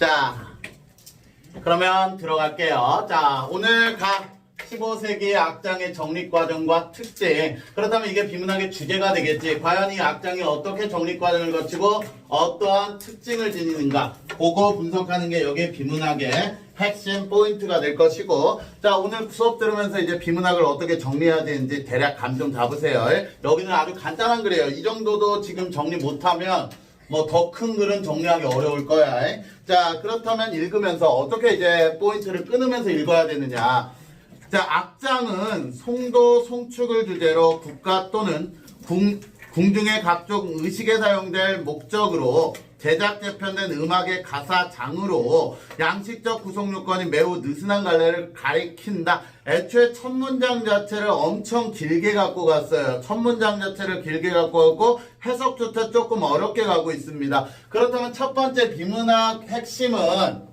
자, 그러면 들어갈게요. 자, 오늘 각 15세기의 악장의 정립과정과 특징. 그렇다면 이게 비문학의 주제가 되겠지. 과연 이 악장이 어떻게 정립과정을 거치고 어떠한 특징을 지니는가. 그거 분석하는 게 여기 비문학의 핵심 포인트가 될 것이고. 자, 오늘 수업 들으면서 이제 비문학을 어떻게 정리해야 되는지 대략 감 좀 잡으세요. 여기는 아주 간단한 글이에요. 이 정도도 지금 정리 못하면 뭐 더 큰 글은 정리하기 어려울 거야. 자, 그렇다면 읽으면서 어떻게 이제 포인트를 끊으면서 읽어야 되느냐. 자, 악장은 송도, 송축을 주제로 국가 또는 궁중의 각종 의식에 사용될 목적으로 제작 재편된 음악의 가사 장으로 양식적 구성 요건이 매우 느슨한 갈래를 가리킨다. 애초에 첫 문장 자체를 엄청 길게 갖고 갔어요. 첫 문장 자체를 길게 갖고 갔고 해석조차 조금 어렵게 가고 있습니다. 그렇다면 첫 번째 비문학 핵심은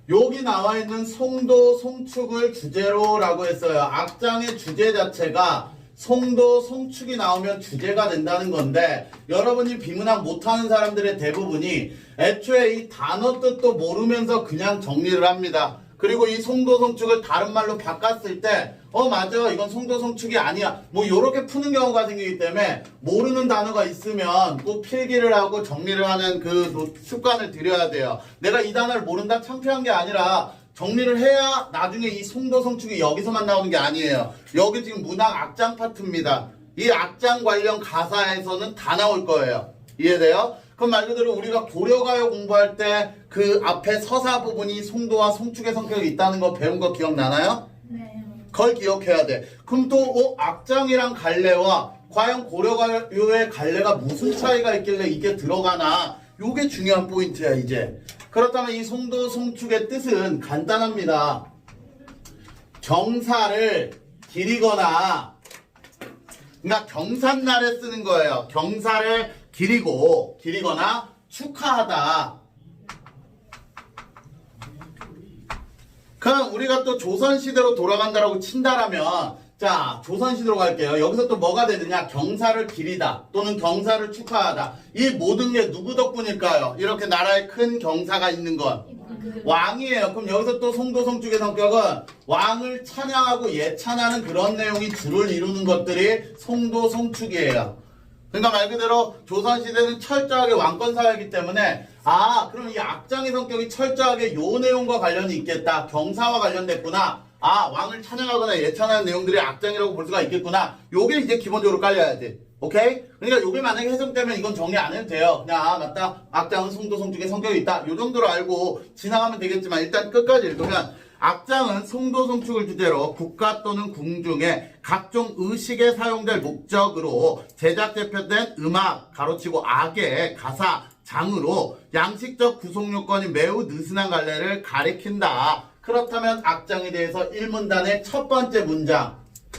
여기 나와 있는 송도, 송축을 주제로 라고 했어요. 악장의 주제 자체가 송도, 송축이 나오면 주제가 된다는 건데 여러분이 비문학 못하는 사람들의 대부분이 애초에 이 단어 뜻도 모르면서 그냥 정리를 합니다. 그리고 이 송도, 송축을 다른 말로 바꿨을 때 맞아 이건 송도, 송축이 아니야 뭐 요렇게 푸는 경우가 생기기 때문에 모르는 단어가 있으면 꼭 필기를 하고 정리를 하는 그 습관을 들여야 돼요. 내가 이 단어를 모른다 창피한 게 아니라 정리를 해야 나중에 이 송도, 송축이 여기서만 나오는 게 아니에요. 여기 지금 문학 악장 파트입니다. 이 악장 관련 가사에서는 다 나올 거예요. 이해돼요? 그럼 말 그대로 우리가 고려가요 공부할 때 그 앞에 서사 부분이 송도와 송축의 성격이 있다는 거 배운 거 기억나나요? 네. 그걸 기억해야 돼. 그럼 또 악장이랑 갈래와 과연 고려가요의 갈래가 무슨 차이가 있길래 이게 들어가나 요게 중요한 포인트야 이제. 그렇다면 이 송도, 송축의 뜻은 간단합니다. 경사를 기리거나 그러니까 경산날에 쓰는 거예요. 경사를 기리거나 축하하다. 그럼 우리가 또 조선시대로 돌아간다라고 친다라면 자, 조선시대로 갈게요. 여기서 또 뭐가 되느냐? 경사를 기리다 또는 경사를 축하하다. 이 모든 게 누구 덕분일까요? 이렇게 나라에 큰 경사가 있는 건 왕이에요. 그럼 여기서 또 송도, 송축의 성격은 왕을 찬양하고 예찬하는 그런 내용이 주를 이루는 것들이 송도, 송축이에요. 그러니까 말 그대로 조선시대는 철저하게 왕권사회이기 때문에 그럼 이 악장의 성격이 철저하게 요 내용과 관련이 있겠다. 경사와 관련됐구나. 왕을 찬양하거나 예찬하는 내용들이 악장이라고 볼 수가 있겠구나. 요게 이제 기본적으로 깔려야 돼. 오케이? 그러니까 요게 만약에 해석되면 이건 정리 안 해도 돼요. 그냥 맞다. 악장은 송도, 송축의 성격이 있다. 요 정도로 알고 지나가면 되겠지만 일단 끝까지 읽으면 악장은 송도, 송축을 주제로 국가 또는 궁중의 각종 의식에 사용될 목적으로 제작 재편된 음악 가로치고 악의 가사 장으로 양식적 구성 요건이 매우 느슨한 갈래를 가리킨다. 그렇다면 악장에 대해서 1문단의 첫 번째 문장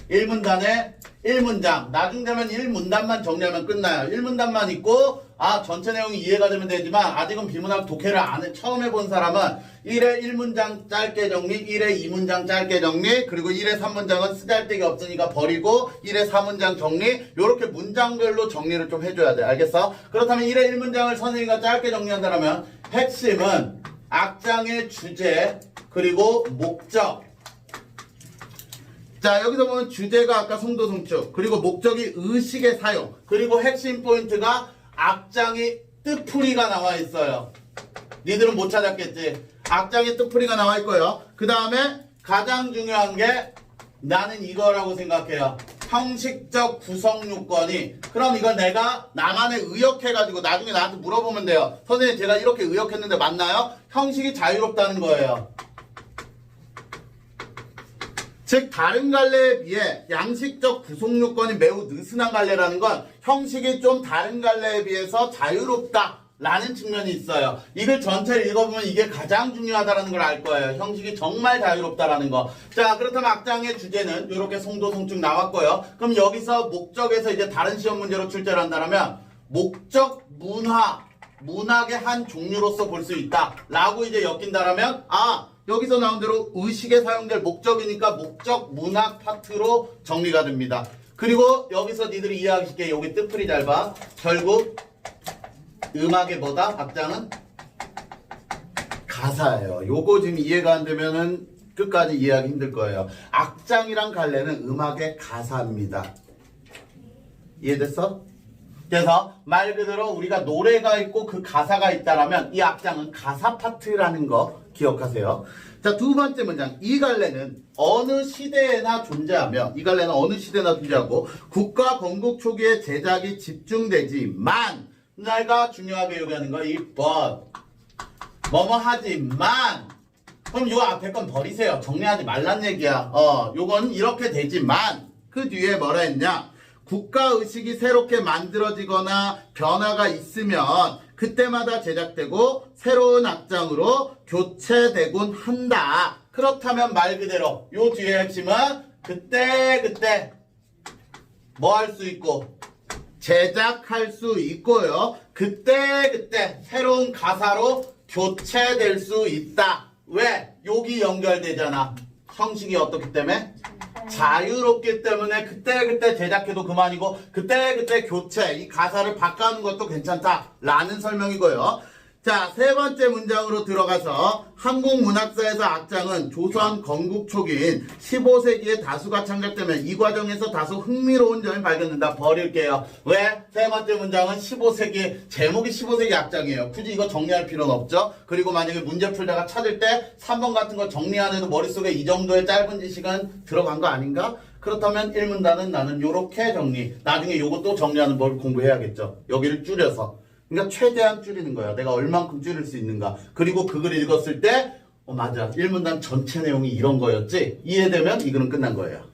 1문장 나중 되면 1문단만 정리하면 끝나요. 1문단만 있고 전체 내용이 이해가 되면 되지만 아직은 비문학 독해를 처음 해본 사람은 1회 1문장 짧게 정리 1회 2문장 짧게 정리 그리고 1회 3문장은 쓰잘데기 없으니까 버리고 1회 4문장 정리 요렇게 문장별로 정리를 좀 해줘야 돼. 알겠어? 그렇다면 1회 1문장을 선생님과 짧게 정리한다면 핵심은 악장의 주제 그리고 목적. 자, 여기서 보면 주제가 아까 송도, 송축 그리고 목적이 의식의 사용 그리고 핵심 포인트가 악장의 뜻풀이가 나와 있어요. 니들은 못 찾았겠지. 악장의 뜻풀이가 나와 있고요. 그 다음에 가장 중요한 게 나는 이거라고 생각해요. 형식적 구성 요건이 그럼 이걸 내가 나만의 의역해가지고 나중에 나한테 물어보면 돼요. 선생님 제가 이렇게 의역했는데 맞나요? 형식이 자유롭다는 거예요. 즉 다른 갈래에 비해 양식적 구성 요건이 매우 느슨한 갈래라는 건 형식이 좀 다른 갈래에 비해서 자유롭다라는 측면이 있어요. 이걸 전체를 읽어보면 이게 가장 중요하다는 걸 알 거예요. 형식이 정말 자유롭다라는 거. 자, 그렇다면 악장의 주제는 이렇게 송도, 송축 나왔고요. 그럼 여기서 목적에서 이제 다른 시험 문제로 출제를 한다면 목적 문학의 한 종류로서 볼 수 있다 라고 이제 엮인다라면 여기서 나온 대로 의식에 사용될 목적이니까 목적 문학 파트로 정리가 됩니다. 그리고 여기서 니들이 이해하기 쉽게 여기 뜻풀이 잘 봐. 결국 음악의 뭐다? 악장은 가사예요. 요거 지금 이해가 안 되면은 끝까지 이해하기 힘들 거예요. 악장이랑 갈래는 음악의 가사입니다. 이해됐어? 그래서 말 그대로 우리가 노래가 있고 그 가사가 있다라면 이 악장은 가사 파트라는 거 기억하세요. 자, 두 번째 문장. 이 갈래는 어느 시대에나 존재하며, 이 갈래는 어느 시대나 존재하고 국가 건국 초기에 제작이 집중되지만, 내가 중요하게 여기하는 거 이 but 뭐뭐 하지만, 그럼 요 앞에 건 버리세요. 정리하지 말란 얘기야. 요건 이렇게 되지만 그 뒤에 뭐라 했냐? 국가의식이 새롭게 만들어지거나 변화가 있으면 그때마다 제작되고 새로운 악장으로 교체되곤 한다. 그렇다면 말 그대로 요 뒤에 핵심은 그때 뭐 할 수 있고 제작할 수 있고요. 그때 새로운 가사로 교체될 수 있다. 왜? 여기 연결되잖아. 형식이 어떻기 때문에? 자유롭기 때문에 그때 제작해도 그만이고 그때 교체, 이 가사를 바꿔하는 것도 괜찮다 라는 설명이고요. 자, 세 번째 문장으로 들어가서 한국 문학사에서 악장은 조선 건국 초기인 15세기에 다수가 창작되면 이 과정에서 다소 흥미로운 점이 발견된다. 버릴게요. 왜? 세 번째 문장은 15세기, 제목이 15세기 악장이에요. 굳이 이거 정리할 필요는 없죠. 그리고 만약에 문제 풀다가 찾을 때 3번 같은 거 정리 안 해도 머릿속에 이 정도의 짧은 지식은 들어간 거 아닌가? 그렇다면 1문단은 나는 요렇게 정리. 나중에 요것도 정리하는 법 공부해야겠죠. 여기를 줄여서. 그러니까 최대한 줄이는 거야. 내가 얼만큼 줄일 수 있는가. 그리고 그걸 읽었을 때 맞아. 1문단 전체 내용이 이런 거였지. 이해되면 이거는 끝난 거예요.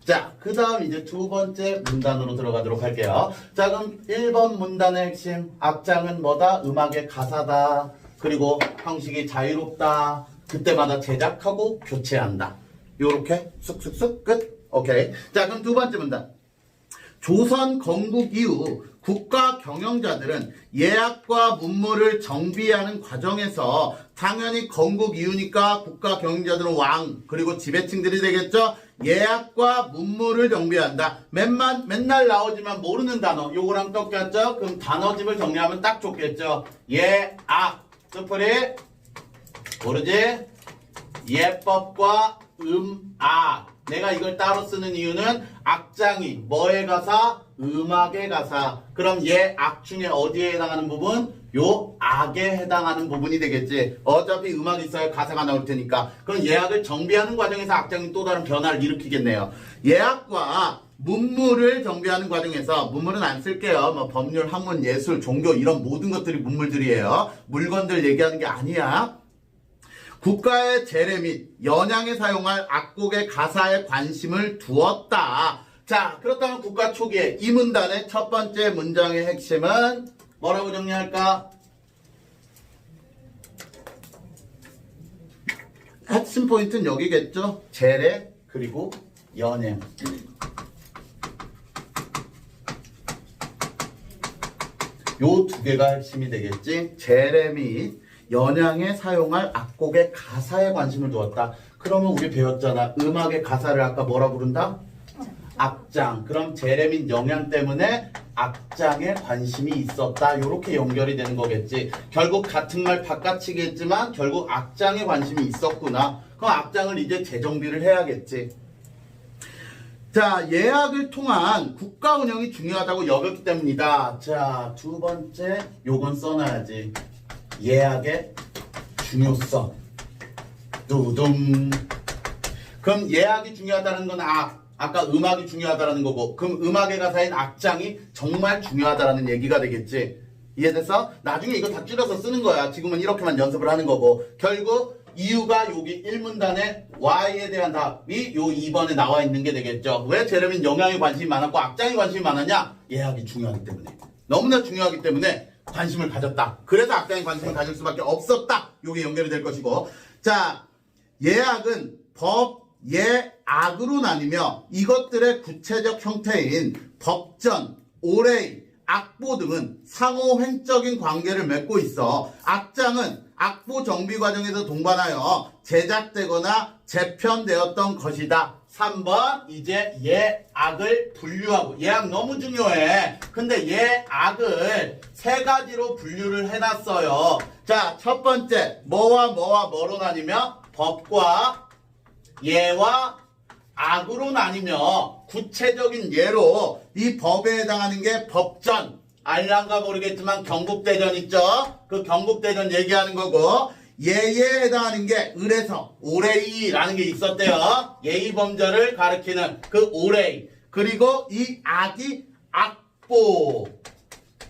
자, 그 다음 이제 두 번째 문단으로 들어가도록 할게요. 자, 그럼 1번 문단의 핵심. 악장은 뭐다? 음악의 가사다. 그리고 형식이 자유롭다. 그때마다 제작하고 교체한다. 요렇게 쑥쑥쑥 끝. 오케이. 자, 그럼 두 번째 문단. 조선 건국 이후 국가 경영자들은 예약과 문물을 정비하는 과정에서 당연히 건국 이후니까 국가 경영자들은 왕 그리고 지배층들이 되겠죠. 예약과 문물을 정비한다. 맨날 나오지만 모르는 단어 요거랑 똑같죠. 그럼 단어집을 정리하면 딱 좋겠죠. 예악 스프리 모르지? 예법과 음악. 내가 이걸 따로 쓰는 이유는 악장이 뭐의 가사? 음악의 가사. 그럼 예악 중에 어디에 해당하는 부분? 요 악에 해당하는 부분이 되겠지. 어차피 음악이 있어야 가사가 나올 테니까. 그럼 예악을 정비하는 과정에서 악장이 또 다른 변화를 일으키겠네요. 예악과 문물을 정비하는 과정에서 문물은 안 쓸게요. 뭐 법률, 학문, 예술, 종교 이런 모든 것들이 문물들이에요. 물건들 얘기하는 게 아니야. 국가의 재래 및 연양에 사용할 악곡의 가사에 관심을 두었다. 자, 그렇다면 국가 초기에 이 문단의 첫 번째 문장의 핵심은 뭐라고 정리할까? 핵심 포인트는 여기겠죠? 재래 그리고 연양. 요 두 개가 핵심이 되겠지? 재래 및 연양에 사용할 악곡의 가사에 관심을 두었다. 그러면 우리 배웠잖아. 음악의 가사를 아까 뭐라 부른다? 악장. 그럼 재래 및 영양 때문에 악장에 관심이 있었다. 이렇게 연결이 되는 거겠지. 결국 같은 말 바깥이겠지만 결국 악장에 관심이 있었구나. 그럼 악장을 이제 재정비를 해야겠지. 자, 예약을 통한 국가 운영이 중요하다고 여겼기 때문이다. 자, 두 번째 요건 써놔야지. 예약의 중요성. 두둥. 그럼 예약이 중요하다는 건 아까 음악이 중요하다는 거고, 그럼 음악의 가사인 악장이 정말 중요하다는 얘기가 되겠지. 이해됐어? 나중에 이거 다 줄여서 쓰는 거야. 지금은 이렇게만 연습을 하는 거고. 결국 이유가 여기 1문단에 Y에 대한 답이 요 2번에 나와 있는 게 되겠죠. 왜 제레민 영향에 관심이 많았고 악장에 관심이 많았냐? 예약이 중요하기 때문에. 너무나 중요하기 때문에 관심을 가졌다. 그래서 악장에 관심을 가질 수밖에 없었다. 요게 연결이 될 것이고. 자, 예약은 법, 예, 악으로 나뉘며 이것들의 구체적 형태인 법전, 오레이, 악보 등은 상호횡적인 관계를 맺고 있어. 악장은 악보 정비 과정에서 동반하여 제작되거나 재편되었던 것이다. 3번 이제 예악을 분류하고 예악 너무 중요해. 근데 예악을 세 가지로 분류를 해놨어요. 자, 첫 번째 뭐와 뭐로 나뉘며 법과 예와 악으로 나뉘며 구체적인 예로 이 법에 해당하는 게 법전 알란가 모르겠지만 경국대전 있죠? 그 경국대전 얘기하는 거고 예에 해당하는 게 을에서 오레이라는 게 있었대요. 예의범절을 가리키는 그 오레이. 그리고 이 악이 악보.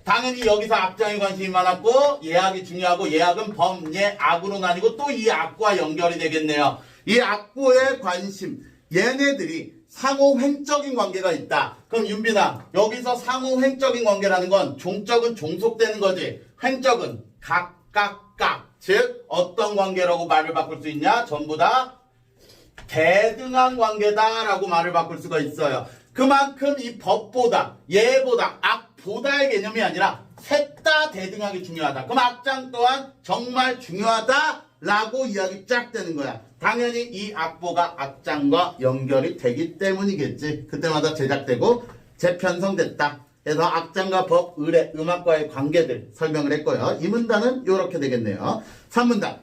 당연히 여기서 악장에 관심이 많았고 예악이 중요하고 예악은 범, 예, 악으로 나뉘고 또 이 악과 연결이 되겠네요. 이 악보의 관심. 얘네들이 상호횡적인 관계가 있다. 그럼 윤빈아 여기서 상호횡적인 관계라는 건 종적은 종속되는 거지. 횡적은 각각 즉 어떤 관계라고 말을 바꿀 수 있냐? 전부 다 대등한 관계다라고 말을 바꿀 수가 있어요. 그만큼 이 법보다 예보다 악보다의 개념이 아니라 셋 다 대등하게 중요하다. 그럼 악장 또한 정말 중요하다라고 이야기 쫙 되는 거야. 당연히 이 악보가 악장과 연결이 되기 때문이겠지. 그때마다 제작되고 재편성됐다. 그래서 악장과 법, 의뢰, 음악과의 관계들 설명을 했고요. 이 문단은 이렇게 되겠네요. 3문단.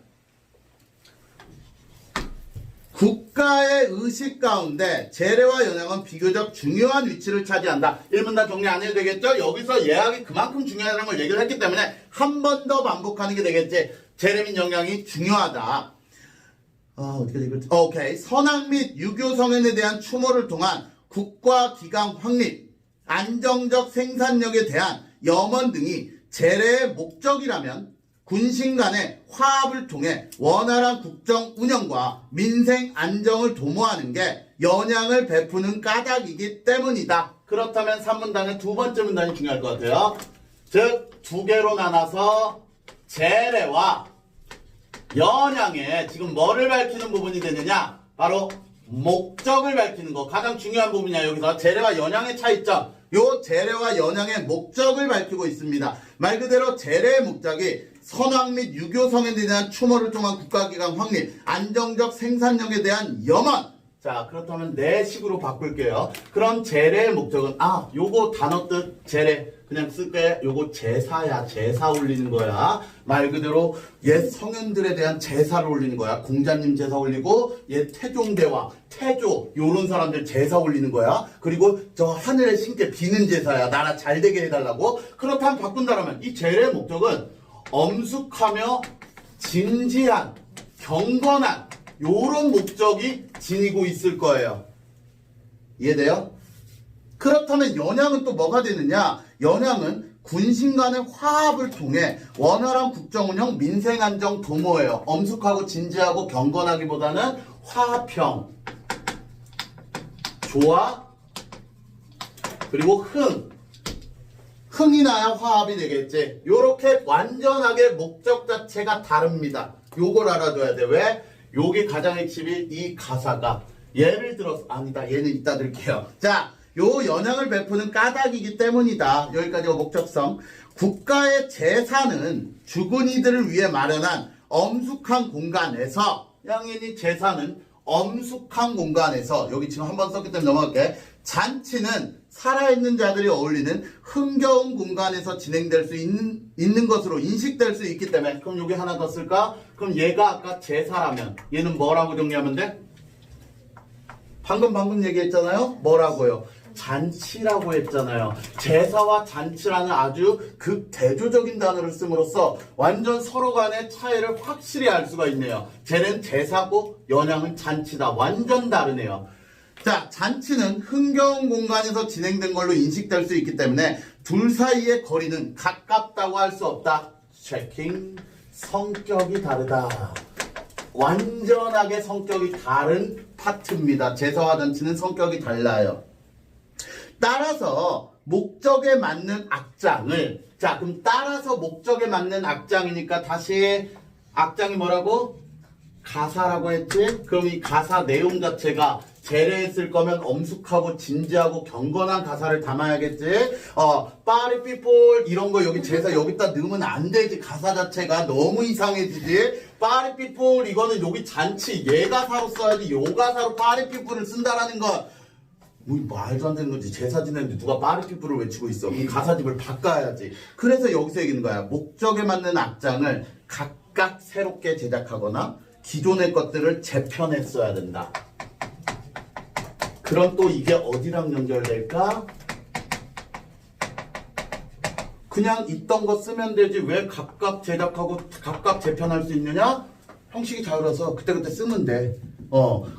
국가의 의식 가운데 재래와 연양은 비교적 중요한 위치를 차지한다. 1문단 정리 안 해도 되겠죠? 여기서 예악이 그만큼 중요하다는 걸 얘기를 했기 때문에 한 번 더 반복하는 게 되겠지. 재래 및 영양이 중요하다. 어떻게 읽을지. 오케이. 선악 및 유교 성현에 대한 추모를 통한 국가 기강 확립, 안정적 생산력에 대한 염원 등이 재래의 목적이라면 군신 간의 화합을 통해 원활한 국정 운영과 민생 안정을 도모하는 게 연양을 베푸는 까닭이기 때문이다. 그렇다면 3문단의 두 번째 문단이 중요할 것 같아요. 즉, 두 개로 나눠서 재래와 연양에 지금 뭐를 밝히는 부분이 되느냐? 바로 목적을 밝히는 거. 가장 중요한 부분이야. 여기서 재래와 연양의 차이점. 요 재래와 연양의 목적을 밝히고 있습니다. 말 그대로 재래의 목적이 선왕 및 유교 성현에 대한 추모를 통한 국가기관 확립, 안정적 생산력에 대한 염원. 자, 그렇다면 내 식으로 바꿀게요. 그럼 재래의 목적은 요거 단어 뜻 재래 그냥 쓸게. 요거 제사야. 제사 올리는 거야. 말 그대로 옛 성현들에 대한 제사를 올리는 거야. 공자님 제사 올리고 옛 태종대왕, 태조 요런 사람들 제사 올리는 거야. 그리고 저 하늘의 신께 비는 제사야. 나라 잘 되게 해달라고. 그렇다면 바꾼다라면 이 재래의 목적은 엄숙하며 진지한, 경건한 요런 목적이 지니고 있을 거예요. 이해돼요? 그렇다면 연양은 또 뭐가 되느냐? 연양은 군신 간의 화합을 통해 원활한 국정운영, 민생안정 도모예요. 엄숙하고 진지하고 경건하기보다는 화합형, 조화, 그리고 흥이 나야 화합이 되겠지. 요렇게 완전하게 목적 자체가 다릅니다. 요걸 알아둬야 돼. 왜? 요게 가장 핵심이 이 가사가 예를 들어서 아니다. 얘는 이따 들게요. 자, 요 연양을 베푸는 까닭이기 때문이다. 여기까지가 목적성. 국가의 제사는 죽은 이들을 위해 마련한 엄숙한 공간에서 양인이 제사는 엄숙한 공간에서 여기 지금 한번 썼기 때문에 넘어갈게. 잔치는 살아있는 자들이 어울리는 흥겨운 공간에서 진행될 수 있는 것으로 인식될 수 있기 때문에 그럼 여기 하나 더 쓸까? 그럼 얘가 아까 제사라면 얘는 뭐라고 정리하면 돼? 방금 얘기했잖아요. 뭐라고요? 잔치라고 했잖아요. 제사와 잔치라는 아주 극대조적인 단어를 씀으로써 완전 서로 간의 차이를 확실히 알 수가 있네요. 쟤는 제사고 연양은 잔치다. 완전 다르네요. 자, 잔치는 흥겨운 공간에서 진행된 걸로 인식될 수 있기 때문에 둘 사이의 거리는 가깝다고 할 수 없다. 체킹. 성격이 다르다. 완전하게 성격이 다른 파트입니다. 제사와 잔치는 성격이 달라요. 따라서 목적에 맞는 악장을 그럼 따라서 목적에 맞는 악장이니까 다시 악장이 뭐라고? 가사라고 했지? 그럼 이 가사 내용 자체가 제레했을 거면 엄숙하고 진지하고 경건한 가사를 담아야겠지. 파리 피플 이런 거 여기 제사 여기다 넣으면 안 되지. 가사 자체가 너무 이상해지지. 파리 피플 이거는 여기 잔치 예가사로 써야지. 요 가사로 파리 피플을 쓴다라는 거. 뭐 말도 안 되는 거지. 제사 지내는데 누가 파리 피플을 외치고 있어. 그럼 가사집을 바꿔야지. 그래서 여기서 얘기하는 거야. 목적에 맞는 악장을 각각 새롭게 제작하거나 기존의 것들을 재편했어야 된다. 그럼 또 이게 어디랑 연결될까? 그냥 있던 거 쓰면 되지 왜 각각 제작하고 각각 재편할 수 있느냐? 형식이 자유라서 그때그때 쓰면 돼.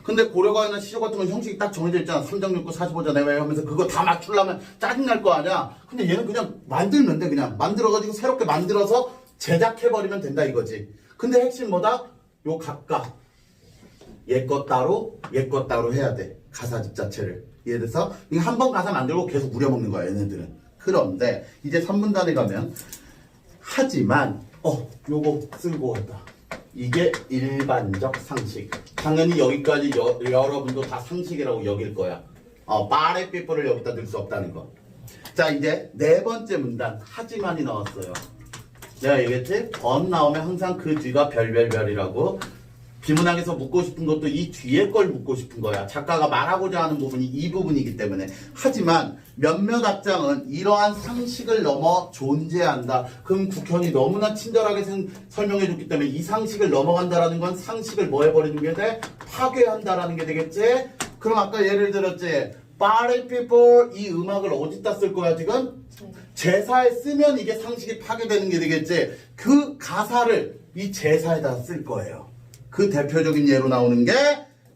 근데 고려가이나 시조 같은 건 형식이 딱 정해져 있잖아. 3.69, 45자 내외 하면서 그거 다 맞추려면 짜증날 거 아니야? 근데 얘는 그냥 만들면 돼. 그냥 만들어가지고 새롭게 만들어서 제작해버리면 된다 이거지. 근데 핵심 뭐다? 요 각각 얘 것 따로 얘 것 따로 해야 돼. 가사집 자체를. 예를 들어서 한 번 가사 만들고 계속 우려먹는 거야 얘네들은. 그런데 이제 3분단에 가면 하지만 요거 쓸고 왔다. 이게 일반적 상식. 당연히 여기까지 여러분도 다 상식이라고 여길 거야. 파리 피플을 여기다 넣을 수 없다는 거. 자 이제 네 번째 문단 하지만이 나왔어요. 내가 얘기했지? 번 나오면 항상 그 뒤가 별별별이라고. 비문학에서 묻고 싶은 것도 이 뒤에 걸 묻고 싶은 거야. 작가가 말하고자 하는 부분이 이 부분이기 때문에. 하지만 몇몇 악장은 이러한 상식을 넘어 존재한다. 그럼 국현이 너무나 친절하게 설명해 줬기 때문에 이 상식을 넘어간다라는 건 상식을 뭐 해버리는 게 돼? 파괴한다라는 게 되겠지? 그럼 아까 예를 들었지? 파리 피플 이 음악을 어디다 쓸 거야 지금? 제사에 쓰면 이게 상식이 파괴되는 게 되겠지? 그 가사를 이 제사에다 쓸 거예요. 그 대표적인 예로 나오는 게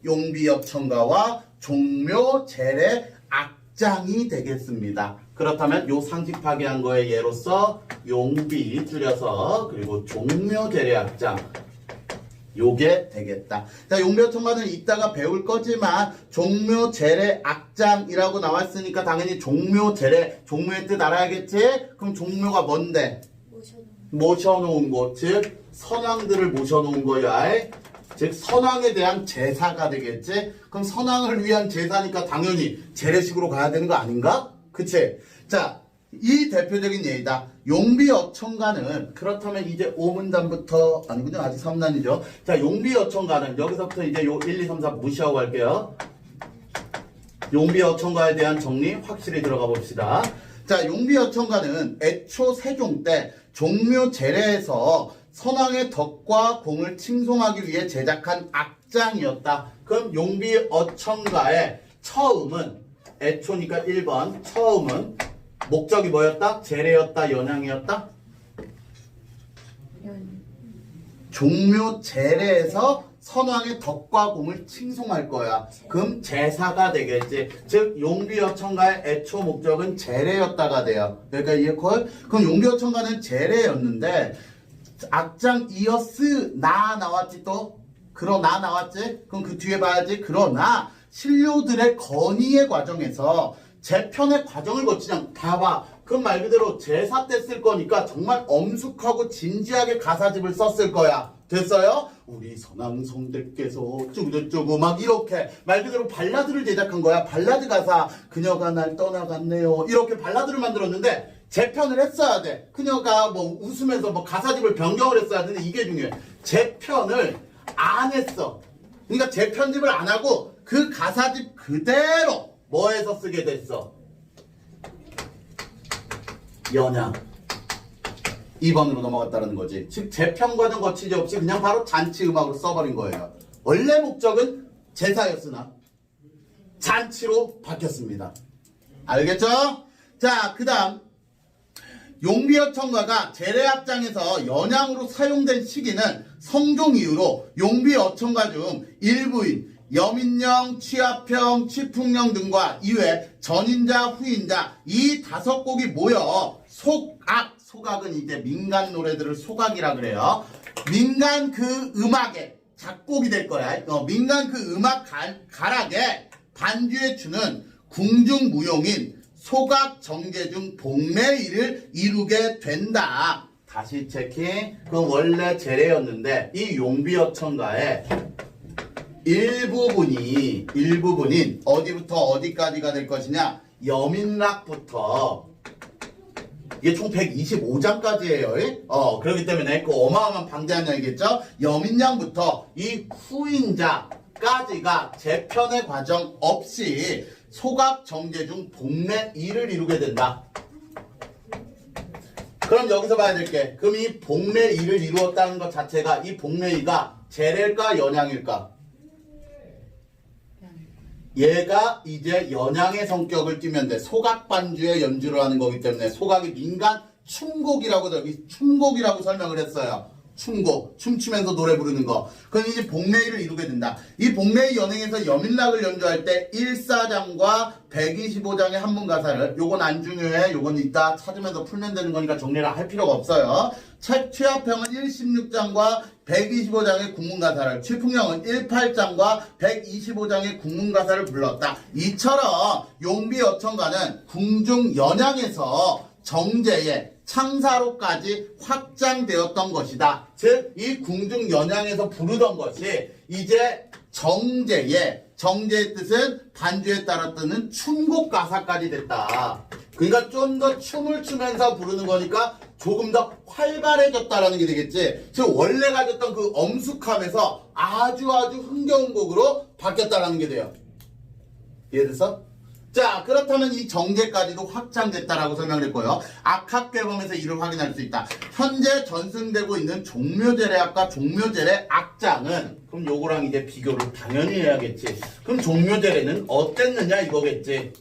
용비협청가와 종묘 제례 악장이 되겠습니다. 그렇다면 요 상식 파괴한 거의 예로서 용비 줄여서 그리고 종묘 제례 악장 요게 되겠다. 자, 용비협청가는 이따가 배울 거지만 종묘 제례 악장이라고 나왔으니까 당연히 종묘 제례 종묘의 뜻 알아야겠지? 그럼 종묘가 뭔데? 모셔놓은 것, 즉 선왕들을 모셔놓은 거야. 즉 선왕에 대한 제사가 되겠지. 그럼 선왕을 위한 제사니까 당연히 제례식으로 가야 되는 거 아닌가? 그치? 자, 이 대표적인 예이다. 용비어청가는 그렇다면 이제 5문단부터 아니군요. 아직 3단이죠. 자, 용비어청가는 여기서부터 이제 요 1, 2, 3, 4 무시하고 갈게요. 용비어청가에 대한 정리 확실히 들어가 봅시다. 자, 용비어청가는 애초 세종 때 종묘 제례에서 선왕의 덕과 공을 칭송하기 위해 제작한 악장이었다. 그럼 용비어청가의 처음은 애초니까 1번 처음은 목적이 뭐였다? 제례였다? 연양이었다? 종묘 제례에서 선왕의 덕과 공을 칭송할 거야. 그럼 제사가 되겠지. 즉 용비어청가의 애초 목적은 제례였다가 돼요. 그러니까 이해콜? 그럼 용비어청가는 제례였는데 악장 이어스 나 나왔지 또? 그러나 나왔지? 그럼 그 뒤에 봐야지. 그러나 신료들의 건의의 과정에서 재편의 과정을 거치지 않고 봐봐. 그럼 말 그대로 제사 때 쓸 거니까 정말 엄숙하고 진지하게 가사집을 썼을 거야. 됐어요? 우리 선왕성대께서 어쩌고저쩌고 막 이렇게 말 그대로 발라드를 제작한 거야. 발라드 가사 그녀가 날 떠나갔네요. 이렇게 발라드를 만들었는데 재편을 했어야 돼. 그녀가 뭐 웃으면서 뭐 가사집을 변경을 했어야 되는데 이게 중요해. 재편을 안 했어. 그러니까 재편집을 안 하고 그 가사집 그대로 뭐해서 쓰게 됐어? 연양. 2번으로 넘어갔다는 거지. 즉 재편 과정 거치지 없이 그냥 바로 잔치 음악으로 써버린 거예요. 원래 목적은 제사였으나 잔치로 바뀌었습니다. 알겠죠? 자, 그 다음 용비어청가가 제례악장에서 연양으로 사용된 시기는 성종 이후로 용비어청가 중 일부인 여민령, 취합형, 취풍령 등과 이외 전인자, 후인자 이 5곡이 모여 소각은 이제 민간 노래들을 소각이라 그래요. 민간 그 음악의 작곡이 될 거야. 민간 그 음악 가락에 반주해 주는 궁중무용인 소각 정계 중 복례일을 이루게 된다. 다시 체킹. 그건 원래 제례였는데 이 용비어청가에 일부분인 어디부터 어디까지가 될 것이냐? 여민락부터 이게 총 125장까지예요. 그렇기 때문에 그 어마어마한 방대한 양이겠죠? 여민양부터 이 후인자까지가 재편의 과정 없이 소각 정제 중 복례 2를 이루게 된다. 그럼 여기서 봐야 될 게, 그럼 이 복례 2를 이루었다는 것 자체가 이 복례 2가 재례일까 연양일까? 얘가 이제 연양의 성격을 띠면 돼. 소각 반주의 연주를 하는 거기 때문에 소각이 민간 춤곡이라고 여기 춤곡이라고 설명을 했어요. 춤곡, 춤추면서 노래 부르는 거. 그럼 이제 복례일을 이루게 된다. 이 복례일 연행에서 여민락을 연주할 때 1사장과 125장의 한문 가사를, 요건 안 중요해. 요건 이따 찾으면서 풀면 되는 거니까 정리를 할 필요가 없어요. 최합형은 116장과 125장의 국문 가사를, 최풍령은 18장과 125장의 국문 가사를 불렀다. 이처럼 용비 어천가는 궁중 연양에서 정제의 창사로까지 확장되었던 것이다. 즉, 이 궁중 연양에서 부르던 것이 이제 정제의 뜻은 반주에 따라 뜨는 춤곡 가사까지 됐다. 그러니까 좀 더 춤을 추면서 부르는 거니까 조금 더 활발해졌다라는 게 되겠지. 즉, 원래 가졌던 그 엄숙함에서 아주 흥겨운 곡으로 바뀌었다라는 게 돼요. 이해됐어? 자, 그렇다면 이 정제까지도 확장됐다라고 설명을 했고요. 악학괴범에서 이를 확인할 수 있다. 현재 전승되고 있는 종묘제례학과 종묘제례 악장은, 그럼 요거랑 이제 비교를 당연히 해야겠지. 그럼 종묘제례는 어땠느냐 이거겠지.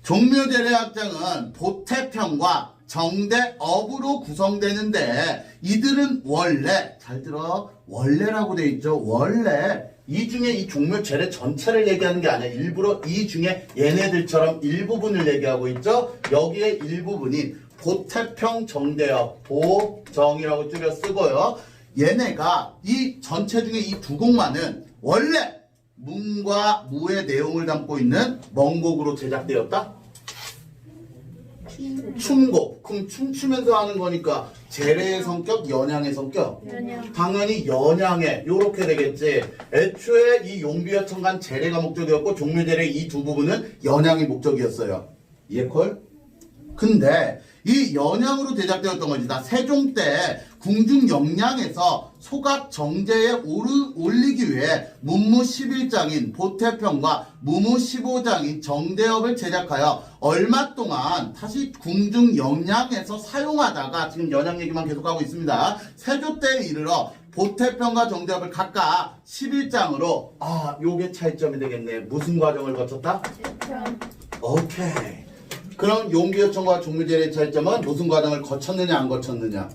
종묘제례 악장은 보태평과 정대업으로 구성되는데, 이들은 원래, 잘 들어, 원래라고 돼 있죠. 원래 이 중에 이 종묘 제례 전체를 얘기하는 게 아니야. 일부러 이 중에 얘네들처럼 일부분을 얘기하고 있죠. 여기에 일부분인 보태평 정대업, 보정이라고 줄여 쓰고요. 얘네가 이 전체 중에 이 두 곡만은 원래 문과 무의 내용을 담고 있는 먼곡으로 제작되었다. 춤곡. 그럼 춤추면서 하는 거니까 제례의 성격, 연양의 성격? 연양. 당연히 연양의 요렇게 되겠지. 애초에 이 용비어천간 제례가 목적이었고 종묘제례 이 두 부분은 연양이 목적이었어요. 이해콜? 근데 이 연양으로 제작되었던 거지. 나 세종 때 궁중 영량에서 소각 정제에 올리기 위해 문무 11장인 보태평과 무무 15장인 정대업을 제작하여 얼마 동안 다시 궁중 영량에서 사용하다가, 지금 연양 얘기만 계속하고 있습니다. 세조 때에 이르러 보태평과 정대업을 각각 11장으로, 요게 차이점이 되겠네. 무슨 과정을 거쳤다? 오케이. 그럼 용비어천과 종묘제례의 차이점은 무슨 과정을 거쳤느냐 안 거쳤느냐?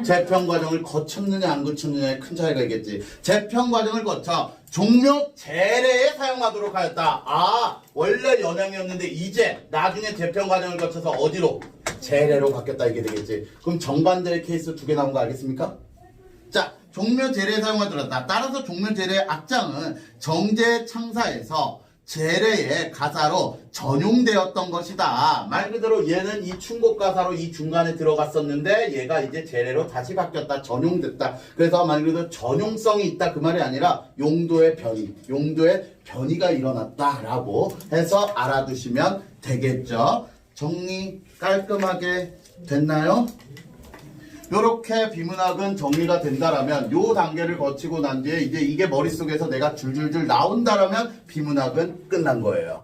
재편 과정을 거쳤느냐 안 거쳤느냐의 큰 차이가 있겠지. 재편 과정을 거쳐 종묘제례에 사용하도록 하였다. 원래 연양이었는데 이제 나중에 재편 과정을 거쳐서 어디로? 제례로 바뀌었다 이게 되겠지. 그럼 정반대의 케이스 두 개 나온 거 알겠습니까? 자, 종묘제례에 사용하도록 했다. 따라서 종묘제례의 악장은 정제 창사에서 제례의 가사로 전용되었던 것이다. 말 그대로 얘는 이 춤곡 가사로 이 중간에 들어갔었는데 얘가 이제 제례로 다시 바뀌었다. 전용됐다. 그래서 말 그대로 전용성이 있다 그 말이 아니라 용도의 변이가 일어났다라고 해서 알아두시면 되겠죠. 정리 깔끔하게 됐나요? 요렇게 비문학은 정리가 된다라면, 요 단계를 거치고 난 뒤에 이제 이게 머릿속에서 내가 줄줄줄 나온다라면 비문학은 끝난 거예요.